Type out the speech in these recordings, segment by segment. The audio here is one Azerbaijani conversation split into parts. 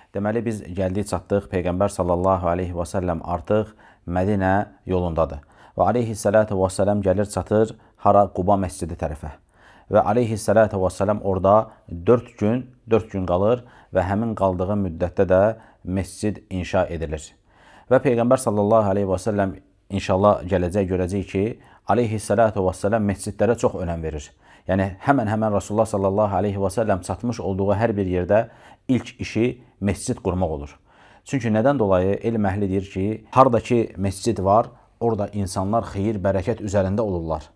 Deməli, biz gəldik, çatdıq. Peyğəmbər sallallahu aleyhi və səlləm artıq Mədinə yolundadır. Və aleyhissalatu və səlləm gəlir, çatır hara? Quba məscidi tərəfə. Və aleyhissalatu və səlləm orada 4 gün qalır və həmin qaldığı müddətdə də məscid inşa edilir. Və Peyğəmbər sallallahu aleyhi və səlləm inşallah görəcək ki, aleyhissalatu və səlləm məscidlərə çox önəm verir. Yəni, həmən Rasulullah sallallahu aleyhi və səlləm çatmış olduğu hər bir yerdə ilk işi məscid qurmaq olur. Çünki nədən dolayı elm əhli deyir ki, haradakı məscid var, orada insanlar xeyir, bərəkət üzərində olurlar.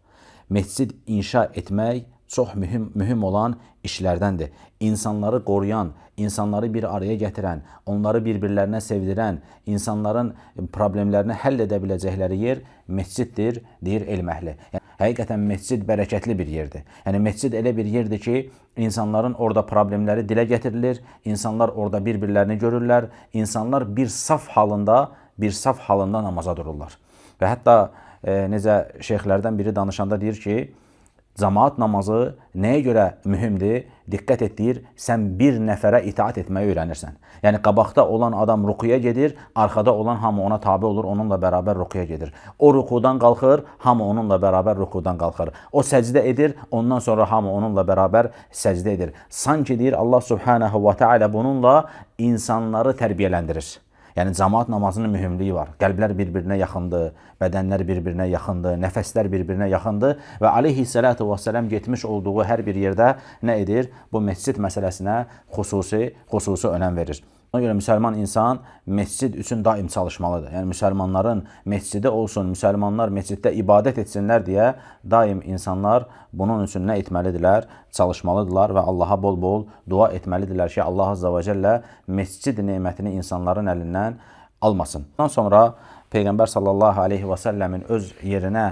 Məscid inşa etmək çox mühüm olan işlərdəndir. İnsanları qoruyan, insanları bir araya gətirən, onları bir-birlərinə sevdirən, insanların problemlərini həll edə biləcəkləri yer məsciddir, deyir elm əhli. Yəni, həqiqətən məscid bərəkətli bir yerdir. Yəni, məscid elə bir yerdir ki, insanların orada problemləri dilə gətirilir, insanlar orada bir-birlərini görürlər, insanlar bir saf halında namaza dururlar. Və hətta necə şeyxlərdən biri danışanda deyir ki, cəmaat namazı nəyə görə mühümdür? Diqqət et deyir, sən bir nəfərə itaat etməyi öyrənirsən. Yəni, qabaqda olan adam rukuya gedir, arxada olan hamı ona tabi olur, onunla bərabər rukuya gedir. O rukudan qalxır, hamı onunla bərabər rukudan qalxır. O səcdə edir, ondan sonra hamı onunla bərabər səcdə edir. Sanki deyir, Allah subhanahu wa ta'ala bununla insanları tərbiyələndirir. Yəni, cəmaat namazının mühümlüyü var. Qəlblər bir-birinə yaxındır, bədənlər bir-birinə yaxındır, nəfəslər bir-birinə yaxındır və aleyhissalatu və səlləm getmiş olduğu hər bir yerdə nə edir? Bu məscid məsələsinə xüsusi önəm verir. Ona görə müsəlman insan məscid üçün daim çalışmalıdır. Yəni, müsəlmanların məscidi olsun, müsəlmanlar məsciddə ibadət etsinlər deyə daim insanlar bunun üçün nə etməlidirlər? Çalışmalıdırlar və Allaha bol-bol dua etməlidirlər ki, Allah azza və cəllə məscid nemətini insanların əlindən almasın. Ondan sonra Peyğəmbər sallallahu aleyhi və səlləmin öz yerinə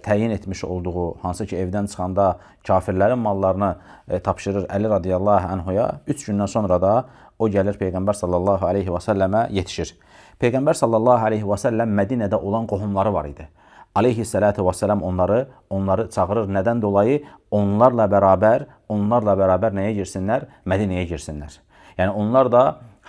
təyin etmiş olduğu, hansı ki evdən çıxanda kafirlərin mallarını tapşırır Əli radiyallahu anhuya, 3 gündən sonra da o gəlir Peyğəmbər sallallahu aleyhi və səlləmə yetişir. Peyğəmbər sallallahu aleyhi və səlləm Mədinədə olan qohumları var idi. Aleyhissalatu və səlləm onları çağırır. Nədən dolayı? Onlarla bərabər nəyə girsinlər? Mədinəyə girsinlər. Yəni, onlar da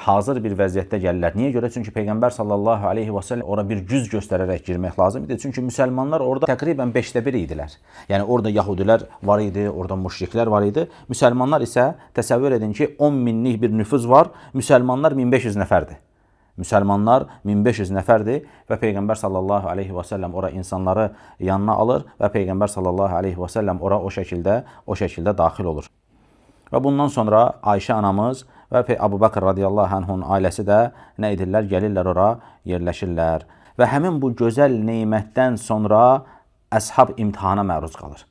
hazır bir vəziyyətdə gəlirlər. Niyə görə? Çünki Peyğəmbər sallallahu aleyhi və səlləm ora bir güz göstərərək girmək lazım idi. Çünki müsəlmanlar orada təqribən 5də1 idilər. Yəni, orada yahudilər var idi, orada müşriklər var idi. Müsəlmanlar isə təsəvvür edin ki, 10 minlik bir nüfuz var, müsəlmanlar 1500 nəfərdir. Müsəlmanlar 1500 nəfərdir və Peyğəmbər sallallahu aleyhi və səlləm ora insanları yanına alır və Peyğəmbər sallallahu aleyhi və səlləm ora o şəkildə daxil olur. Və bundan sonra Ayşə anamız və Əbu Bəkr radiyallahu anhunun ailəsi də nə edirlər? Gəlirlər ora, yerləşirlər. Və həmin bu gözəl neymətdən sonra əshab imtihana məruz qalır.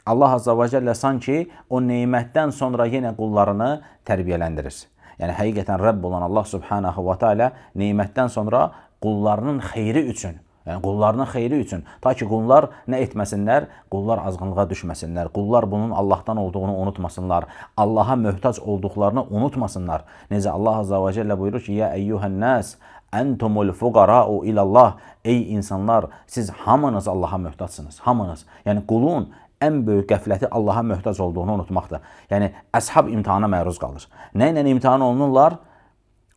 Allah azza və cəllə sanki o neymətdən sonra yenə qullarını tərbiyələndirir. Yəni, həqiqətən Rəbb olan Allah subhanahu wa ta'ala neymətdən sonra qullarının xeyri üçün, ta ki qullar nə etməsinlər? Qullar azğınlığa düşməsinlər. Qullar bunun Allahdan olduğunu unutmasınlar. Allaha möhtac olduqlarını unutmasınlar. Necə Allah azza və cəllə buyurur ki, Ya əyyuhən-nəs, əntumul fuqara'u ilallah. Ey insanlar, siz hamınız Allaha möhtacsınız. Hamınız. Yəni, qulun ən böyük qəfləti Allaha möhtac olduğunu unutmaqdır. Yəni, əshab imtihana məruz qalır. Nə ilə imtihan olunurlar?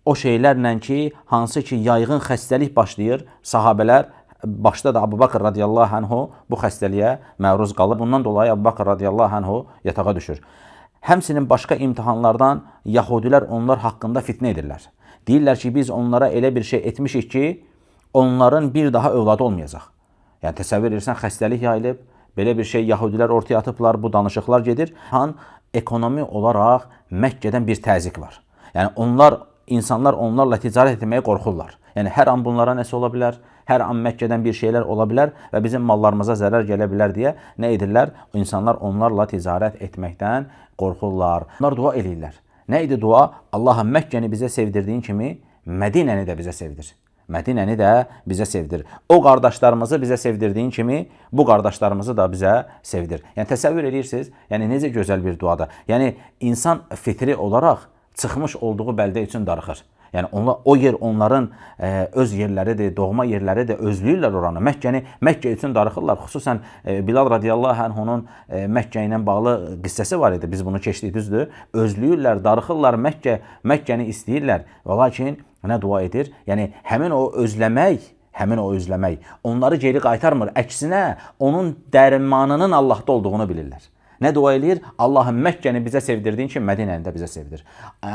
O şeylərlə ki, hansı ki yayğın xəstəlik başlayır, sahabələr, başda da Əbu Bəkr radiyallahu anhu bu xəstəliyə məruz qalır. Bundan dolayı Əbu Bəkr radiyallahu anhu yatağa düşür. Həmsinin başqa imtihanlardan yahudilər onlar haqqında fitnə edirlər. Deyirlər ki, biz onlara elə bir şey etmişik ki, onların bir daha övladı olmayacaq. Yəni, təsəvvür edirsən, xəstəlik yayılıb, belə bir şey yahudilər ortaya atıblar, bu danışıqlar gedir. Ekonomi olaraq Məkkədən bir təzyiq var. Yəni, insanlar onlarla ticarət etməyə qorxurlar. Yəni, hər an bunlara nəsə ola bilər, hər an Məkkədən bir şeylər ola bilər və bizim mallarımıza zərər gələ bilər deyə nə edirlər? İnsanlar onlarla ticarət etməkdən qorxurlar. Onlar dua edirlər. Nə idi dua? Allahım, Məkkəni bizə sevdirdiyin kimi Mədinəni də bizə sevdir. Mədinəni də bizə sevdir. O qardaşlarımızı bizə sevdirdiyin kimi bu qardaşlarımızı da bizə sevdir. Yəni, təsəvvür edirsiniz, yəni necə gözəl bir duadır. Yəni, insan fitri olaraq çıxmış olduğu bəldə üçün darıxır. Yəni o yer onların öz yerləridir, doğma yerləridir, özləyirlər oranı. Məkkə üçün darıxırlar. Xüsusən Bilal radiyallahu anhunun Məkkə ilə bağlı qissəsi var idi. Biz bunu keçdik, düzdür. Özləyirlər, darıxırlar, Məkkəni istəyirlər. Və lakin nə dua edir? Yəni həmin o özləmək onları geri qaytarmır. Əksinə onun dərmanının Allahda olduğunu bilirlər. Nə dua edir? Allahım, Məkkəni bizə sevdirdiyin kimi Mədinəni də bizə sevdir.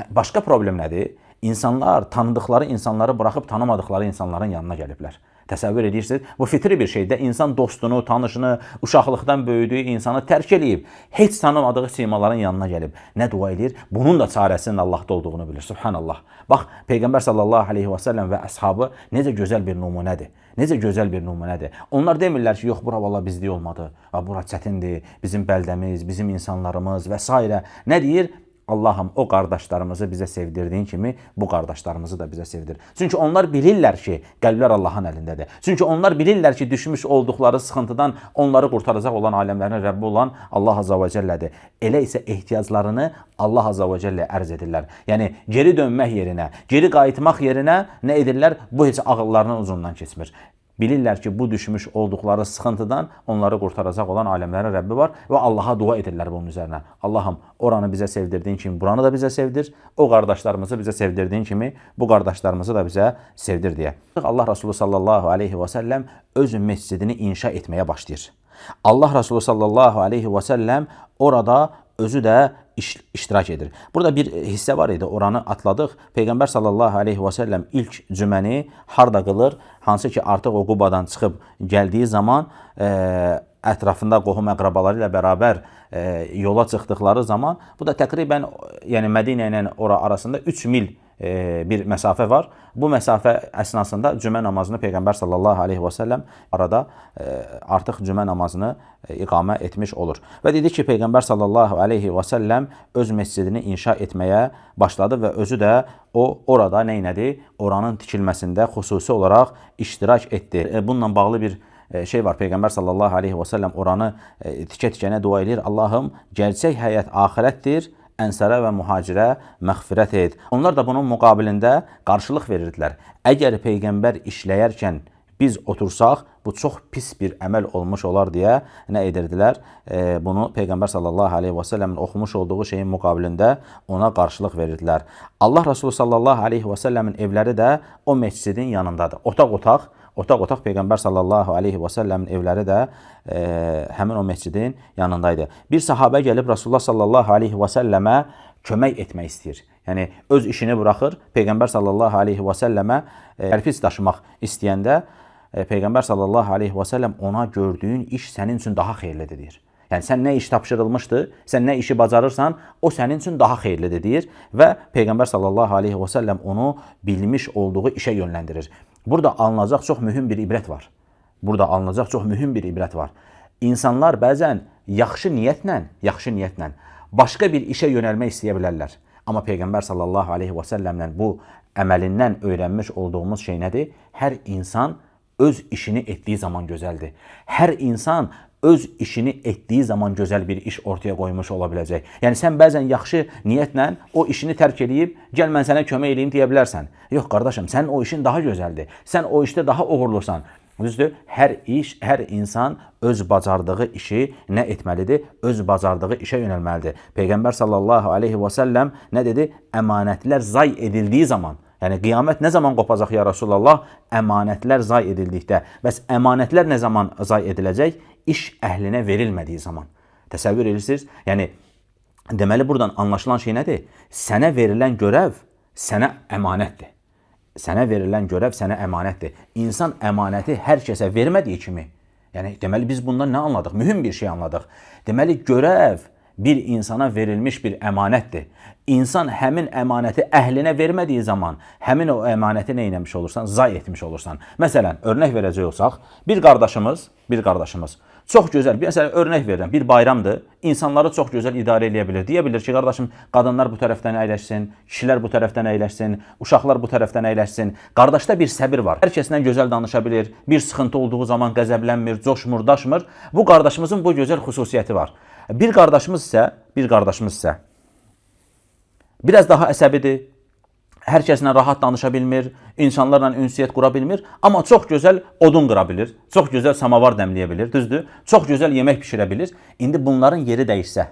Başqa problem nədir? İnsanlar tanıdıkları insanları buraxıb tanımadıkları insanların yanına gəliblər. Təsəvvür edirsiniz? Bu fitri bir şeydir. İnsan dostunu, tanışını, uşaqlıqdan böyüdüyü insanı tərk eləyib, heç tanımadığı simaların yanına gəlib. Nə dua edir? Bunun da çarəsinin Allahda olduğunu bilir. Subhanallah. Bax, Peyğəmbər sallallahu aleyhi və səlləm və əshabı necə gözəl bir nümunədir. Necə gözəl bir nümunədir. Onlar demirlər ki, yox, bura valla bizlik olmadı. Bura çətindir, bizim bəldəmiz, bizim insanlarımız və s. Nə deyir? Allahım, o qardaşlarımızı bizə sevdirdiyin kimi bu qardaşlarımızı da bizə sevdir. Çünki onlar bilirlər ki, qəlblər Allahın əlindədir. Çünki onlar bilirlər ki, düşmüş olduqları sıxıntıdan onları qurtaracaq olan aləmlərin Rəbbi olan Allah Azza və Cəllədir. Elə isə ehtiyaclarını Allah Azza və Cəllə ərz edirlər. Yəni, geri dönmək yerinə, geri qayıtmaq yerinə nə edirlər? Bu heç ağıllarının ucundan keçmir. Bilirlər ki, bu düşmüş olduqları sıxıntıdan onları qurtaracaq olan aləmlərin Rəbbi var və Allaha dua edirlər bunun üzərinə. Allahım, oranı bizə sevdirdiyin kimi buranı da bizə sevdir, o qardaşlarımızı bizə sevdirdiyin kimi bu qardaşlarımızı da bizə sevdir deyə. Allah Resulü sallallahu aleyhi və səlləm öz mescidini inşa etməyə başlayır. Allah Resulü sallallahu aleyhi və səlləm orada özü də iştirak edir. Burada bir hissə var idi, oranı atladıq. Peyğəmbər sallallahu aleyhi və səlləm ilk cüməni harda qılır? Hansı ki, artıq o Qubadan çıxıb gəldiyi zaman ətrafında qohum əqrabaları ilə bərabər yola çıxdıqları zaman, bu da təqribən Mədinə ilə ora arasında 3 mil bir məsafə var. Bu məsafə əsnasında cümə namazını Peyğəmbər sallallahu aleyhi və səlləm arada artıq cümə namazını iqamə etmiş olur. Və dedi ki, Peyğəmbər sallallahu aleyhi və səlləm öz mescidini inşa etməyə başladı və özü də orada neynədi? Oranın tikilməsində xüsusi olaraq iştirak etdi. Bununla bağlı bir şey var. Peyğəmbər sallallahu aleyhi və səlləm oranı tikə-tikənə dua edir. Allahım, gerçək həyat axirətdir, ənsərə və mühacirə məğfirət et. Onlar da bunun müqabilində qarşılıq verirdilər. Əgər Peyğəmbər işləyərkən biz otursaq, bu çox pis bir əməl olmuş olar deyə nə edirdilər? Bunu Peyğəmbər sallallahu aleyhi və səlləmin oxumuş olduğu şeyin müqabilində ona qarşılıq verirdilər. Allah Resulü sallallahu aleyhi və səlləmin evləri də o məscidin yanındadır. Otaq Peyğəmbər sallallahu aleyhi və səlləmin evləri də həmin o məscidin yanındaydı. Bir sahabə gəlib Rasulullah sallallahu aleyhi və səlləmə kömək etmək istəyir. Yəni, öz işini buraxır, Peyğəmbər sallallahu aleyhi və səlləmə kərpic daşımaq istəyəndə Peyğəmbər sallallahu aleyhi və səlləm ona gördüyün iş sənin üçün daha xeyirlidir deyir. Yəni, sən nə iş tapşırılmışdı, sən nə işi bacarırsan, o sənin üçün daha xeyirlidir deyir və Peyğəmbər sallallahu aleyhi və səlləm onu bilmiş olduğu işə yönləndirir. Burada alınacaq çox mühüm bir ibrət var. İnsanlar bəzən yaxşı niyyətlə başqa bir işə yönəlmək istəyə bilərlər. Amma Peyğəmbər sallallahu aleyhi və səlləmlə bu əməlindən öyrənmiş olduğumuz şey nədir? Hər insan öz işini etdiyi zaman gözəldir. Hər insan öz işini etdiyi zaman gözəl bir iş ortaya qoymuş ola biləcək. Yəni, sən bəzən yaxşı niyyətlə o işini tərk edib, gəl mən sənə kömək edeyim deyə bilərsən. Yox, qardaşım, sənin o işin daha gözəldir. Sən o işdə daha uğurlusan. Düzdür, hər insan öz bacardığı işi nə etməlidir? Öz bacardığı işə yönəlməlidir. Peyğəmbər sallallahu aleyhi və səlləm nə dedi? Əmanətlər zay edildiyi zaman, yəni qiyamət nə zaman qopacaq ya Rasulallah? Əmanətlər zay edildikdə. Bəs əmanətlər nə zaman zay ediləcək? İş əhlinə verilmədiyi zaman. Təsəvvür edirsiniz? Yəni, deməli buradan anlaşılan şey nədir? Sənə verilən görəv sənə əmanətdir. İnsan əmanəti hər kəsə vermədiyi kimi. Yəni, deməli biz bundan nə anladıq? Mühüm bir şey anladıq. Deməli, görəv bir insana verilmiş bir əmanətdir. İnsan həmin əmanəti əhlinə vermədiyi zaman, həmin o əmanəti nə etmiş olursan? Zay etmiş olursan. Məsələn, örnək verəcək olsaq, bir qardaşımız çox gözəl, məsələn, örnək verirəm, bir bayramdır, insanları çox gözəl idarə edə bilir. Deyə bilir ki, qardaşım, qadınlar bu tərəfdən əyləşsin, kişilər bu tərəfdən əyləşsin, uşaqlar bu tərəfdən əyləşsin. Qardaşda bir səbir var. Hər kəslə gözəl danışa bilir, bir sıxıntı olduğu zaman qəzəblənmir, coşmur, daşmır. Bu qardaşımızın bu gözəl xüsusiyyəti var. Bir qardaşımız isə biraz daha əsəbidir, hər kəslə rahat danışa bilmir, insanlarla ünsiyyət qura bilmir, amma çox gözəl odun qıra bilir, çox gözəl samavar dəmləyə bilir, düzdür? Çox gözəl yemək bişirə bilir. İndi bunların yeri dəyişsə,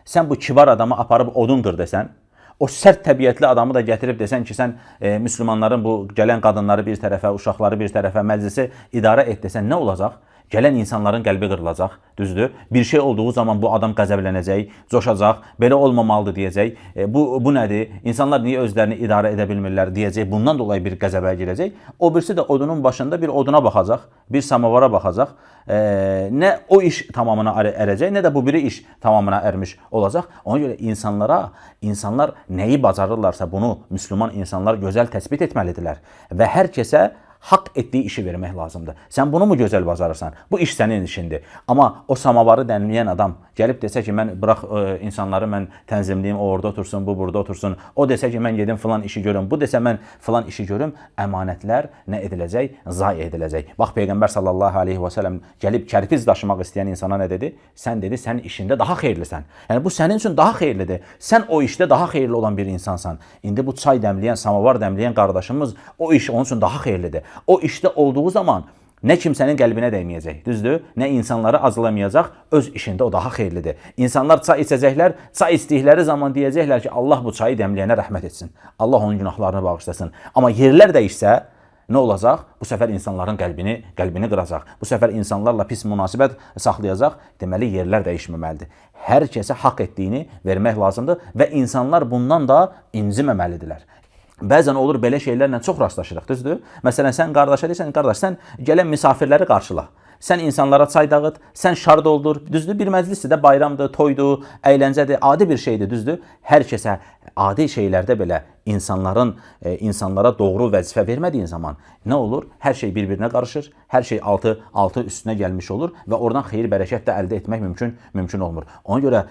sən bu kibar adamı aparıb odun qır desən, o sərt təbiətli adamı da gətirib desən ki, sən müsəlmanların bu gələn qadınları bir tərəfə, uşaqları bir tərəfə, məclisi idarə et desən, nə olacaq? Gələn insanların qəlbi qırılacaq, düzdür? Bir şey olduğu zaman bu adam qəzəblənəcək, coşacaq, belə olmamalıdır deyəcək. Bu nədir? İnsanlar niyə özlərini idarə edə bilmirlər deyəcək. Bundan dolayı bir qəzəbə girəcək. O birisi də odunun başında bir oduna baxacaq, bir samavara baxacaq. Nə o iş tamamına ərəcək, nə də bu biri iş tamamına ərmiş olacaq. Ona görə insanlar nəyi bacarırlarsa bunu müsəlman insanlar gözəl təsbit etməlidirlər və hər kəsə haqq etdiyi işi vermək lazımdır. Sən bunu mu gözəl bacarırsan? Bu iş sənin işindir. Amma o samavarı dəmləyən adam gəlib desə ki, mən bıraq insanları mən tənzimləyim, o orada otursun, bu burada otursun. O desə ki, mən gedim filan işi görüm. Bu desə mən filan işi görüm. Əmanətlər nə ediləcək? Zayi ediləcək. Bax, Peyğəmbər sallallahu aleyhi və səlləm gəlib kərpiz daşımaq istəyən insana nə dedi? Sən dedi, sən işində daha xeyirlisən. Yəni bu sənin üçün daha xeyirlidir. Sən o işdə daha xeyirli olan bir insansan. İndi bu çay dəmləyən, samavar dəmləyən qardaşımız o iş onun üçün daha xeyirlidir. O işdə olduğu zaman nə kimsənin qəlbinə dəyməyəcək, düzdür? Nə insanları acılamayacaq, öz işində o daha xeyirlidir. İnsanlar çay içəcəklər, çay içdikləri zaman deyəcəklər ki, Allah bu çayı dəmləyənə rəhmət etsin. Allah onun günahlarını bağışlasın. Amma yerlər dəyişsə, nə olacaq? Bu səfər insanların qəlbini qıracaq. Bu səfər insanlarla pis münasibət saxlayacaq. Deməli, yerlər dəyişməməlidir. Hər kəsə haqq etdiyini vermək lazımdır və insanlar bundan da inciməməlidirlər. Bəzən olur belə şeylərlə çox rastlaşırıq, düzdür? Məsələn, sən qardaşa deyirsən, qardaş, sən gələn misafirləri qarşıla. Sən insanlara çay dağıt, sən şad oldur, düzdür? Bir məclisdir də, bayramdır, toydur, əyləncədir, adi bir şeydir, düzdür? Hər kəsə adi şeylərdə belə insanlara doğru vəzifə vermədiyin zaman nə olur? Hər şey bir-birinə qarışır, hər şey altı üstünə gəlmiş olur və oradan xeyir bərəkət də əldə etmək mümkün olmur. Ona görə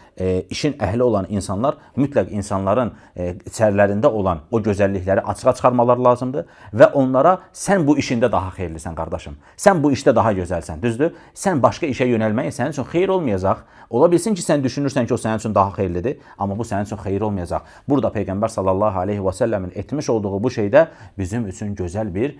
işin əhli olan insanlar mütləq insanların içərilərində olan o gözəllikləri açığa çıxarmaları lazımdır və onlara sən bu işində daha xeyirlisən qardaşım, sən bu işdə daha gözəlsən, düzdür? Sən başqa işə yönəlməyin sənin üçün xeyir olmayacaq. Ola bilsin ki, sən düşünürsən ki, o sənin üçün daha xeyirlidir, amma bu sənin üçün xeyir olmayacaq. Burada Peyğəmbər sallallahu aleyhi və səlləmin etmiş olduğu bu şeydə bizim üçün gözəl bir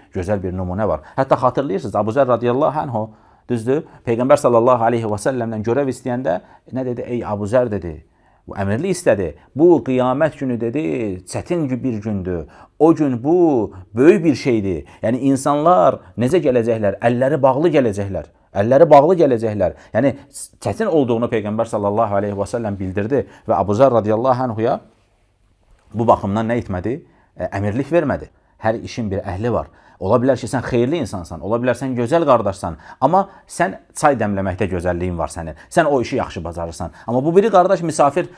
nümunə var. Hətta xatırlayırsınız, Abu Zər radiyallahu anhu, düzdür? Peyğəmbər sallallahu aleyhi və səlləmdən görəv istəyəndə nə dedi? Ey Abu Zər dedi, bu əmirli istədi. Bu qiyamət günü dedi, çətin bir gündür. O gün bu böyük bir şeydir. Yəni insanlar necə gələcəklər? Əlləri bağlı gələcəklər. Əlləri bağlı gələcəklər. Yəni çətin olduğunu Peyğəmbər sallallahu aleyhi və səlləm bildirdi və Abu Zər radiyallahu anhuya bu baxımdan nə etmədi? Əmirlik vermədi. Hər işin bir əhli var. Ola bilər ki, sən xeyirli insansan, ola bilər sən gözəl qardaşsan, amma sən çay dəmləməkdə gözəlliyin var sənin. Sən o işi yaxşı bacarırsan. Amma bu biri qardaş misafir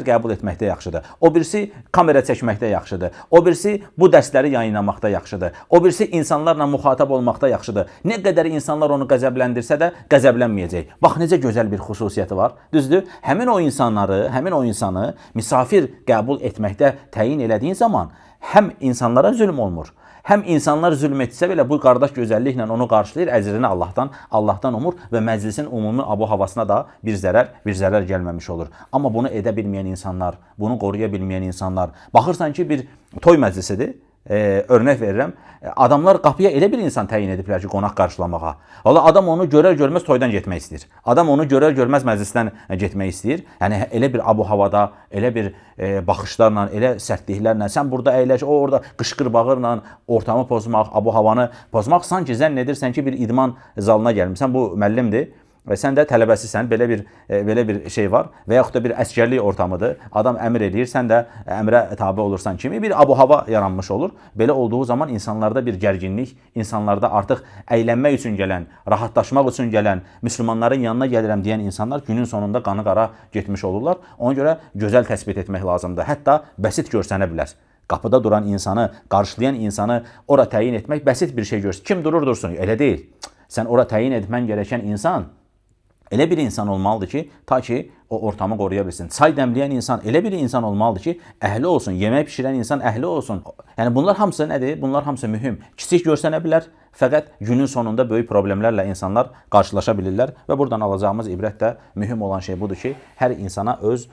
qəbul etməkdə yaxşıdır. O birisi kamera çəkməkdə yaxşıdır. O birisi bu dərsləri yayınlamaqda yaxşıdır. O birisi insanlarla müxatab olmaqda yaxşıdır. Nə qədər insanlar onu qəzəbləndirsə də qəzəblənməyəcək. Bax necə gözəl bir xüsusiyyəti var. Düzdür? Həmin o insanı misafir qəbul etməkdə təyin elədiyin zaman həm insanlara zülm olmur. Həm insanlar zülm etsə belə bu qardaş gözəlliklə onu qarşılayır, əcrini Allahdan umur və məclisin ümumi abu-havasına da bir zərər gəlməmiş olur. Amma bunu edə bilməyən insanlar, bunu qoruya bilməyən insanlar, baxırsan ki, bir toy məclisidir. Örnək verirəm, adamlar qapıya elə bir insan təyin ediblər ki, qonaq qarşılamağa. Valla adam onu görər-görməz toydan getmək istəyir. Adam onu görər-görməz məclisdən getmək istəyir. Yəni elə bir abu-havada, elə bir baxışlarla, elə sərtliklərlə, sən burada əyləş, o orada qışqır-bağırla ortamı pozmaq, abu-havanı pozmaq, sanki zənn edirsən ki, bir idman zalına gəlmişsən, bu müəllimdir. Və sən də tələbəsisən, belə bir şey var və yaxud da bir əskərlik ortamıdır. Adam əmr edir, sən də əmrə tabe olursan kimi bir abu-hava yaranmış olur. Belə olduğu zaman insanlarda bir gərginlik, insanlarda artıq əylənmək üçün gələn, rahatlaşmaq üçün gələn, müsəlmanların yanına gəlirəm deyən insanlar günün sonunda qanı qara getmiş olurlar. Ona görə gözəl təsbit etmək lazımdır. Hətta bəsit görsənə bilər. Qapıda duran insanı, qarşılayan insanı ora təyin etmək bəsit bir şey görsün. Kim durur dursun? Elə deyil. Sən ora təyin etmən gerəkən insan elə bir insan olmalıdır ki, ta ki o ortamı qoruya bilsin. Çay dəmləyən insan elə bir insan olmalıdır ki, əhli olsun. Yemək pişirən insan əhli olsun. Yəni bunlar hamısı nədir? Bunlar hamısı mühüm. Kiçik görsənə bilər, fəqət günün sonunda böyük problemlərlə insanlar qarşılaşa bilirlər və buradan alacağımız ibrət də mühüm olan şey budur ki, hər insana öz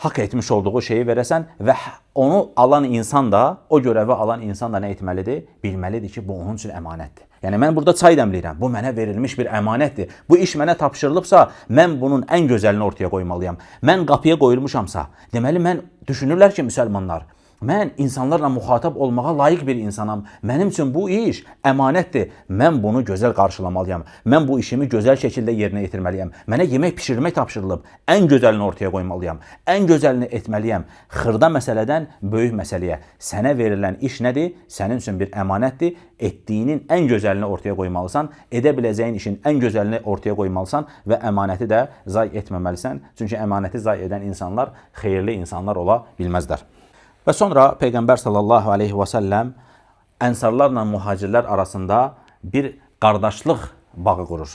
hak etmiş olduğu şeyi verəsən və onu alan insan da, o görəvi alan insan da nə etməlidir? Bilməlidir ki, bu onun üçün əmanətdir. Yəni mən burada çay dəmləyirəm. Bu mənə verilmiş bir əmanətdir. Bu iş mənə tapşırılıbsa, mən bunun ən gözəlini ortaya qoymalıyam. Mən qapıya qoyulmuşamsa, deməli mən düşünürlər ki, müsəlmanlar, mən insanlarla müxatab olmağa layiq bir insanam. Mənim üçün bu iş əmanətdir. Mən bunu gözəl qarşılamalıyam. Mən bu işimi gözəl şəkildə yerinə yetirməliyəm. Mənə yemək pişirmək tapşırılıb. Ən gözəlini ortaya qoymalıyam. Ən gözəlini etməliyəm. Xırda məsələdən böyük məsələyə. Sənə verilən iş nədir? Sənin üçün bir əmanətdir. Etdiyinin ən gözəlini ortaya qoymalısan. Edə biləcəyin işin ən gözəlini ortaya qoymalısan və əmanəti də zay etməməlisən. Çünki əmanəti zay edən insanlar xeyirli insanlar ola bilməzlər. Və sonra Peyğəmbər sallallahu aleyhi və səlləm ənsarlarla mühacirlər arasında bir qardaşlıq bağı qurur.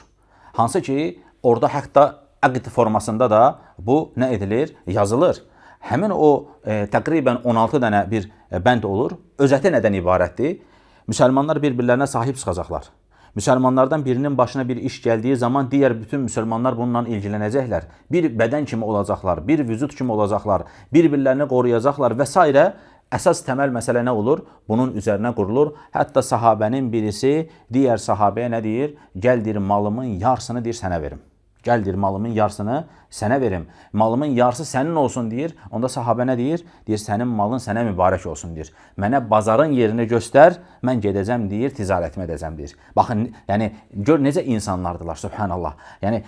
Hansı ki, orada hətta əqd formasında da bu nə edilir? Yazılır. Həmin o təqribən 16 dənə bir bənd olur. Özəti nədən ibarətdir? Müsəlmanlar bir-birlərinə sahib çıxacaqlar. Müsəlmanlardan birinin başına bir iş gəldiyi zaman digər bütün müsəlmanlar bununla ilgilənəcəklər. Bir bədən kimi olacaqlar, bir vücud kimi olacaqlar, bir-birlərini qoruyacaqlar və s. Əsas təməl məsələ nə olur? Bunun üzərinə qurulur. Hətta sahabənin birisi digər sahabəyə nə deyir? Gəl deyir, malımın yarısını deyir, sənə verim. Gəl deyir, malımın yarısını sənə verim. Malımın yarısı sənin olsun deyir. Onda sahabə nə deyir? Deyir, sənin malın sənə mübarək olsun deyir. Mənə bazarın yerini göstər, mən gedəcəm deyir, ticarətimi edəcəm deyir. Baxın, yəni gör necə insanlardılar, subhanallah. Yəni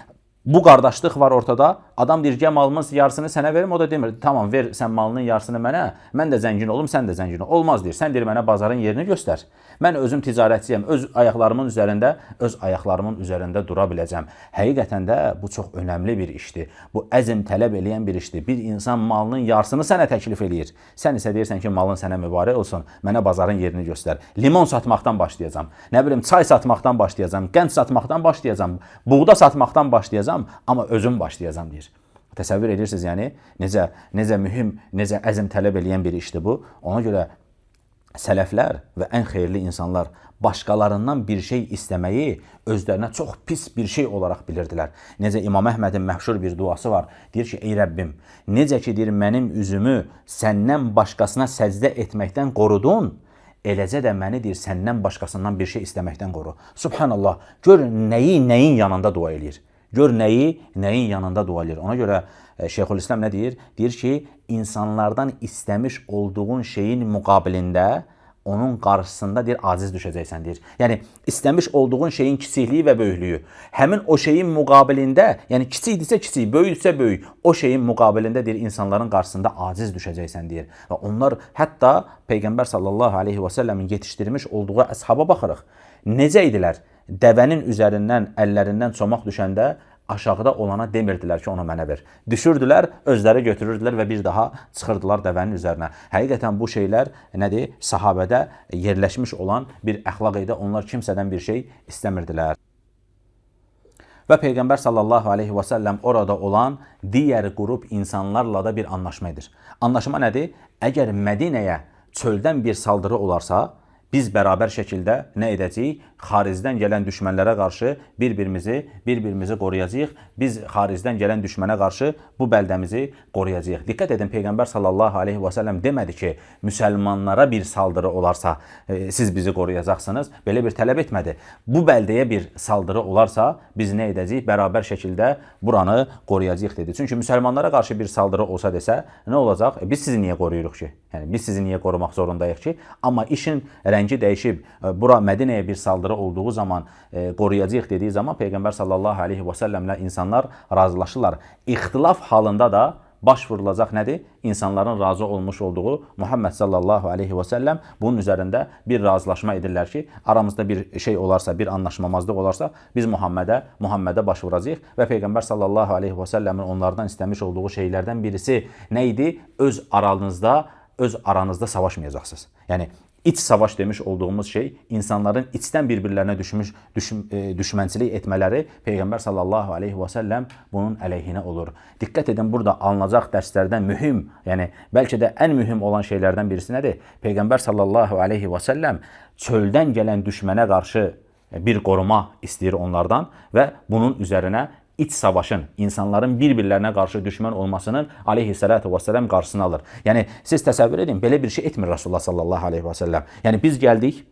bu qardaşlıq var ortada. Adam deyir, gəl malımın yarısını sənə verim. O da demir, tamam ver sən malının yarısını mənə. Mən də zəngin olum, sən də zəngin ol. Olmaz deyir. Sən deyir, mənə bazarın yerini göstər. Mən özüm ticarətçiyəm. Öz ayaqlarımın üzərində dura biləcəm. Həqiqətən də bu çox önəmli bir işdir. Bu əzm tələb eləyən bir işdir. Bir insan malının yarısını sənə təklif eləyir. Sən isə deyirsən ki, malın sənə mübarək olsun. Mənə bazarın yerini göstər. Limon satmaqdan başlayacağam. Nə bilim, çay satmaqdan başlayacağam. Qənd satmaqdan başlayacağam. Buğda satmaqdan başlayacağam. Amma özüm başlayacağam deyir. Təsəvvür edirsiniz, yəni necə mühüm, necə əzm tələb eləyən bir işdir bu. Ona görə sələflər və ən xeyirli insanlar başqalarından bir şey istəməyi özlərinə çox pis bir şey olaraq bilirdilər. Necə İmam Əhmədin məşhur bir duası var. Deyir ki, ey Rəbbim, necə ki deyir, mənim üzümü səndən başqasına səcdə etməkdən qorudun, eləcə də məni deyir, səndən başqasından bir şey istəməkdən qoru. Subhanallah, gör nəyin yanında dua eləyir. Gör nəyin yanında dua edir. Ona görə Şeyxülislam nə deyir? Deyir ki, insanlardan istəmiş olduğun şeyin müqabilində onun qarşısında deyir, aciz düşəcəksən deyir. Yəni, istəmiş olduğun şeyin kiçikliyi və böyüklüyü. Həmin o şeyin müqabilində, yəni kiçikdirsə kiçik, böyükdirsə böyük, o şeyin müqabilində deyir, insanların qarşısında aciz düşəcəksən deyir. Və onlar hətta Peyğəmbər sallallahu aleyhi və səlləmin yetişdirmiş olduğu əshaba baxırıq. Necə idilər? Dəvənin üzərindən, əllərindən çomaq düşəndə aşağıda olana demirdilər ki, onu mənə ver. Düşürdülər, özləri götürürdülər və bir daha çıxırdılar dəvənin üzərinə. Həqiqətən bu şeylər nədir? Sahabədə yerləşmiş olan bir əxlaq idi. Onlar kimsədən bir şey istəmirdilər. Və Peyğəmbər sallallahu aleyhi və səlləm orada olan digər qrup insanlarla da bir anlaşma edir. Anlaşma nədir? Əgər Mədinəyə çöldən bir saldırı olarsa, biz bərabər şəkildə nə edəcəyik? Xaricdən gələn düşmənlərə qarşı bir-birimizi qoruyacağıq. Biz xaricdən gələn düşmənə qarşı bu bəldəmizi qoruyacağıq. Diqqət edin, Peyğəmbər sallallahu aleyhi və səlləm demədi ki, müsəlmanlara bir saldırı olarsa siz bizi qoruyacaqsınız. Belə bir tələb etmədi. Bu bəldəyə bir saldırı olarsa biz nə edəcəyik? Bərabər şəkildə buranı qoruyacağıq dedi. Çünki müsəlmanlara qarşı bir saldırı olsa desə, nə olacaq? Biz sizi niyə qoruyuruq ki? Yəni biz sizi niyə qorumaq zorundayıq ki? Amma işin rəngi dəyişib, bura Mədinəyə bir saldırı olduğu zaman qoruyacağıq dediyi zaman Peyğəmbər sallallahu aleyhi və səlləmlə insanlar razılaşırlar. İxtilaf halında da baş vurulacaq nədir? İnsanların razı olmuş olduğu Muhammed sallallahu aleyhi və səlləm bunun üzərində bir razılaşma edirlər ki, aramızda bir şey olarsa, bir anlaşmamazlıq olarsa, biz Muhammedə baş vuracağıq və Peyğəmbər sallallahu aleyhi və səlləmin onlardan istəmiş olduğu şeylərdən birisi nə idi? Öz aranızda savaşmayacaqsınız. Yəni, İç savaş demiş olduğumuz şey, insanların içdən bir-birlərinə düşmənçilik etmələri Peyğəmbər sallallahu aleyhi və səlləm bunun əleyhinə olur. Diqqət edin, burada alınacaq dərslərdən mühüm, yəni bəlkə də ən mühüm olan şeylərdən birisi nədir? Peyğəmbər sallallahu aleyhi və səlləm çöldən gələn düşmənə qarşı bir qoruma istəyir onlardan və bunun üzərinə iç savaşın, insanların bir-birlərinə qarşı düşmən olmasının aleyhissalatu vesselam qarşısını alır. Yəni siz təsəvvür edin, belə bir şey etmir Rasulullah sallallahu aleyhi və səlləm. Yəni biz gəldik,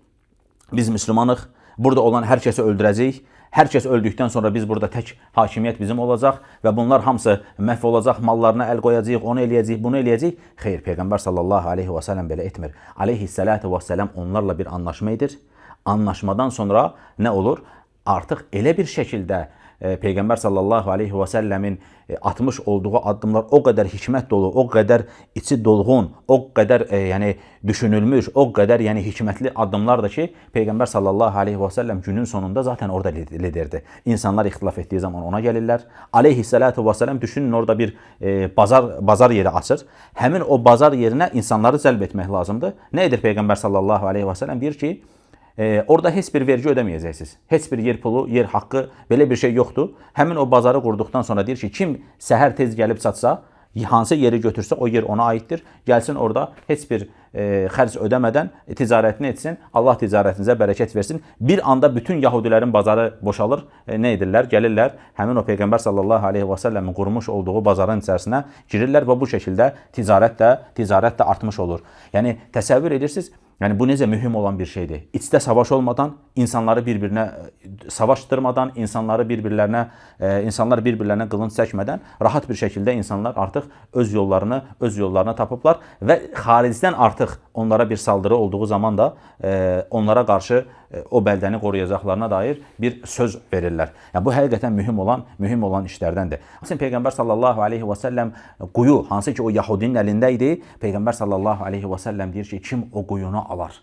biz Müslümanıq, burada olan hər kəsi öldürəcəyik. Hər kəs öldükdən sonra biz burada tək hakimiyyət bizim olacaq və bunlar hamısı məhv olacaq, mallarına əl qoyacağıq, onu eləyəcəyik, bunu eləyəcəyik. Xeyr, Peyğəmbər sallallahu aleyhi və səlləm belə etmir. Aleyhissalatu vesselam onlarla bir anlaşma edir. Anlaşmadan sonra nə olur? Artıq elə bir şəkildə Peyğəmbər sallallahu aleyhi və səlləmin atmış olduğu addımlar o qədər hikmət dolu, o qədər içi dolğun, o qədər yəni düşünülmüş, o qədər yəni hikmətli addımlardır ki, Peyğəmbər sallallahu aleyhi və səlləm günün sonunda zaten orada liderdir. İnsanlar ixtilaf etdiyi zaman ona gəlirlər. Aleyhissalatu və səlləm düşünün orada bir bazar yeri açır. Həmin o bazar yerinə insanları cəlb etmək lazımdır. Nə edir Peyğəmbər sallallahu aleyhi və səlləm? Deyir ki, orada heç bir vergi ödəməyəcəksiniz. Heç bir yer pulu, yer haqqı, belə bir şey yoxdur. Həmin o bazarı qurduqdan sonra deyir ki, kim səhər tez gəlib satsa, hansı yeri götürsə o yer ona aiddir. Gəlsin orada heç bir xərc ödəmədən ticarətini etsin. Allah ticarətinizə bərəkət versin. Bir anda bütün Yahudilərin bazarı boşalır. Nə edirlər? Gəlirlər. Həmin o Peyğəmbər sallallahu aleyhi və səlləmin qurmuş olduğu bazarın içərisinə girirlər və bu şəkildə ticarət də artmış olur. Yəni təsəvvür edirsiniz? Yəni bu necə mühüm olan bir şeydir. İçdə savaş olmadan, insanları bir-birinə savaşdırmadan, insanlar bir-birlərinə qılınc çəkmədən rahat bir şəkildə insanlar artıq öz yollarını tapıblar və xaricdən artıq onlara bir saldırı olduğu zaman da onlara qarşı o bəldəni qoruyacaqlarına dair bir söz verirlər. Yəni bu həqiqətən mühüm olan işlərdəndir. Həmçinin Peyğəmbər sallallahu aleyhi və səlləm quyu, hansı ki o Yahudinin əlində idi, Peyğəmbər sallallahu aleyhi və səlləm deyir ki, kim o quyunu alar?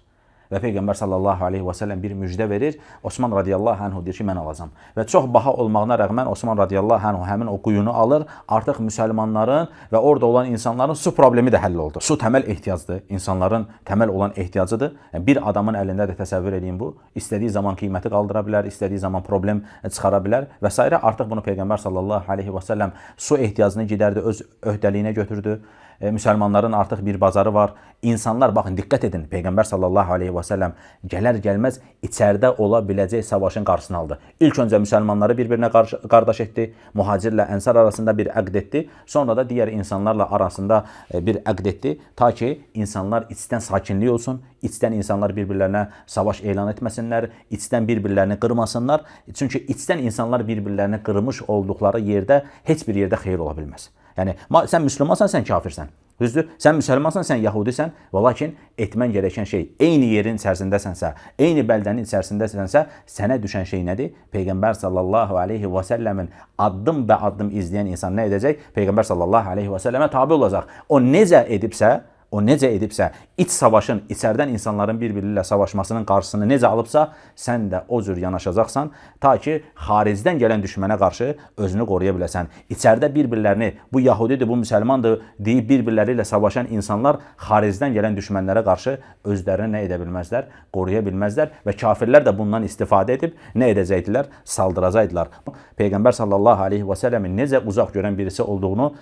Və Peyğəmbər sallallahu aleyhi və səlləm bir müjdə verir. Osman radiyallahu anhu deyir ki, mən alacam. Və çox baha olmağına rəğmən Osman radiyallahu anhu həmin o quyunu alır. Artıq müsəlmanların və orada olan insanların su problemi də həll oldu. Su təməl ehtiyacdır. İnsanların təməl olan ehtiyacıdır. Yəni, bir adamın əlində də təsəvvür edin bu. İstədiyi zaman qiyməti qaldıra bilər, istədiyi zaman problem çıxara bilər və s. Artıq bunu Peyğəmbər sallallahu aleyhi və səlləm su ehtiyacını gidərdi, öz öhdəliyinə götürdü. Müsəlmanların artıq bir bazarı var. İnsanlar, baxın, diqqət edin, Peyğəmbər sallallahu aleyhi və səlləm gələr-gəlməz içəridə ola biləcək savaşın qarşısını aldı. İlk öncə müsəlmanları bir-birinə qardaş etdi, mühacirlə ənsar arasında bir əqd etdi, sonra da digər insanlarla arasında bir əqd etdi, ta ki insanlar içdən sakinlik olsun, içdən insanlar bir-birlərinə savaş elan etməsinlər, içdən bir-birlərini qırmasınlar. Çünki içdən insanlar bir-birlərini qırmış olduqları yerdə heç bir yerdə xeyir ola bilməz. Yəni, sən müsəlmansan, sən kafirsən. Düzdür? Sən müsəlmansan, sən yahudisən və lakin etmən gerəkən şey eyni yerin içərisindəsənsə, eyni bəldənin içərisindəsənsə, sənə düşən şey nədir? Peyğəmbər sallallahu aleyhi və səlləmin addım və addım izləyən insan nə edəcək? Peyğəmbər sallallahu aleyhi və səlləmə tabi olacaq. O necə edibsə, iç savaşın, içərdən insanların bir-biri ilə savaşmasının qarşısını necə alıbsa, sən də o cür yanaşacaqsan, ta ki, xaricdən gələn düşmənə qarşı özünü qoruya biləsən. İçərdə bir-birlərini, bu yahudidir, bu müsəlmandır deyib bir-birləri ilə savaşan insanlar xaricdən gələn düşmənlərə qarşı özlərini nə edə bilməzlər, qoruya bilməzlər və kafirlər də bundan istifadə edib nə edəcəkdilər? Saldıracaqdılar. Peyğəmbər sallallahu aleyhi və səlləmin necə uzaq görən birisi olduğunu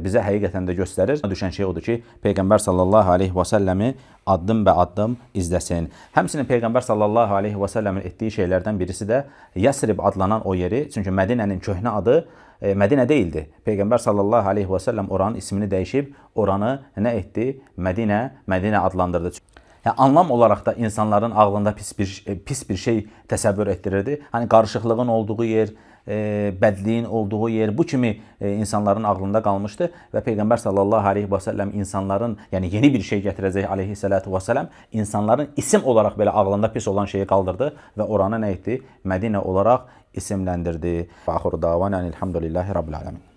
bizə həqiqətən də göstərir. Düşən şey odur ki, Peyğəmbər sallallahu aleyhi və səlləmi addım və addım izləsin. Həmçinin Peyğəmbər sallallahu aleyhi və səlləmin etdiyi şeylərdən birisi də Yəsrib adlanan o yeri, çünki Mədinənin köhnə adı Mədinə deyildi. Peyğəmbər sallallahu aleyhi və səlləm oranın ismini dəyişib, oranı nə etdi? Mədinə adlandırdı. Yəni, anlam olaraq da insanların ağlında pis bir şey təsəvvür etdirirdi. Hani qarışıqlığın olduğu yer, bədliyin olduğu yer, bu kimi insanların ağlında qalmışdı və Peyğəmbər sallallahu aleyhi və səlləm insanların, yəni yeni bir şey gətirəcək aleyhissalatu və səlləm, insanların isim olaraq belə ağlında pis olan şeyi qaldırdı və oranı nə etdi? Mədinə olaraq isimləndirdi. Axır davan, elhamdülillahi rabbil ələmin.